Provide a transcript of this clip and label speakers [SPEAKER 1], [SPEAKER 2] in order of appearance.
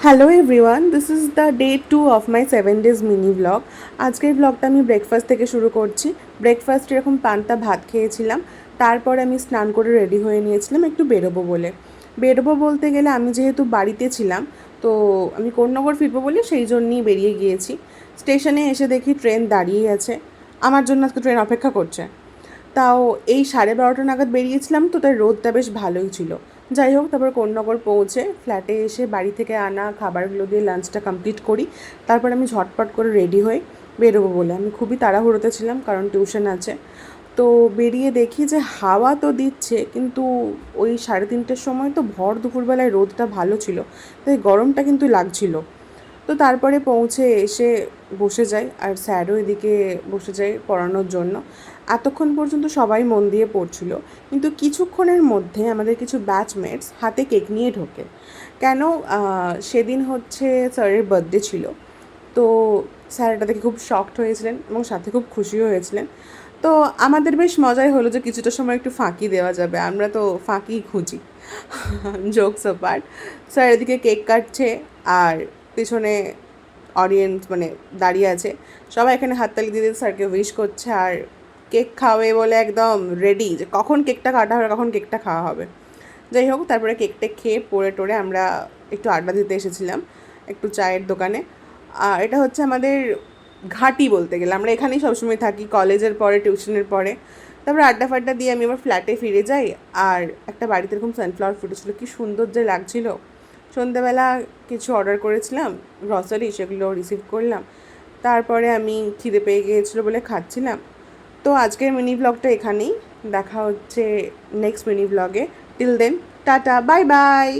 [SPEAKER 1] Hello everyone, this is the day 2 of my 7 days mini blog. আজকের ব্লগটা আমি breakfast থেকে শুরু করছি। ব্রেকফাস্ট এরকম পান্তা ভাত খেয়েছিলাম। তারপর আমি স্নান করে রেডি হয়ে নিয়েছিলাম একটু বেরোবো বলে। বেরোবো বলতে গেলে আমি যেহেতু বাড়িতে ছিলাম, তো আমি কোন্নগর ফিরবো বলে সেই জন্যই বেরিয়ে গিয়েছি। স্টেশনে এসে দেখি ট্রেন দাঁড়িয়ে আছে, আমার জন্য আজকে ট্রেন অপেক্ষা করছে। তাও এই 12:30 নাগাদ বেরিয়েছিলাম, তো তাই রোদটা বেশ ভালোই ছিল। যাই হোক, তারপর কোন্নগর পৌঁছে ফ্ল্যাটে এসে বাড়ি থেকে আনা খাবারগুলো দিয়ে লাঞ্চটা কমপ্লিট করি। তারপর আমি ঝটপট করে রেডি হই বেরোবো বলে। আমি খুবই তাড়াহুড়োতে ছিলাম কারণ টিউশন আছে। তো বেরিয়ে দেখি যে হাওয়া তো দিচ্ছে, কিন্তু ওই 3:30-র সময় তো ভর দুপুরবেলায় রোদটা ভালো ছিল, তাই গরমটা কিন্তু লাগছিল। তো তারপরে পৌঁছে এসে বসে যাই, আর স্যারও এদিকে বসে যায় পড়ানোর জন্য। এতক্ষণ পর্যন্ত সবাই মন দিয়ে পড়ছিল, কিন্তু কিছুক্ষণের মধ্যে আমাদের কিছু ব্যাচমেটস হাতে কেক নিয়ে ঢোকে। কেন? সেদিন হচ্ছে স্যারের বার্থডে ছিল। তো স্যার এটা দেখে খুব শকড হয়েছিলেন এবং সাথে খুব খুশিও হয়েছিলেন। তো আমাদের বেশ মজাই হলো যে কিছুটা সময় একটু ফাঁকি দেওয়া যাবে, আমরা তো ফাঁকি খুঁজি। জোকস অ্যাপার্ট, স্যার এদিকে কেক কাটছে আর পিছনে অডিয়েন্স মানে দাঁড়িয়ে আছে। সবাই এখানে হাততালি দিয়ে দিয়ে স্যারকে উইশ করছে, আর কেক খাওয়াবে বলে একদম রেডি যে কখন কেকটা কাটা হবে, কখন কেকটা খাওয়া হবে। যাই হোক, তারপরে কেকটা খেয়ে পড়ে টোরে আমরা একটু আড্ডা দিতে এসেছিলাম একটু চায়ের দোকানে। আর এটা হচ্ছে আমাদের ঘাঁটি বলতে গেলে, আমরা এখানেই সবসময় থাকি কলেজের পরে, টিউশনের পরে। তারপরে আড্ডা ফাড্ডা দিয়ে আমি আমার ফ্ল্যাটে ফিরে যাই। আর একটা বাড়িতে এরকম সানফ্লাওয়ার ফুটেছিলো, কি সুন্দর যে লাগছিল। সন্ধেবেলা কিছু অর্ডার করেছিলাম গ্রসারি, সেগুলো রিসিভ করলাম। তারপরে আমি খিদে পেয়ে গিয়েছিলো বলে খাচ্ছিলাম। তো আজকের মিনি ব্লগটা এখানেই, দেখা হচ্ছে নেক্সট মিনি ব্লগে। Till then, tata, bye by.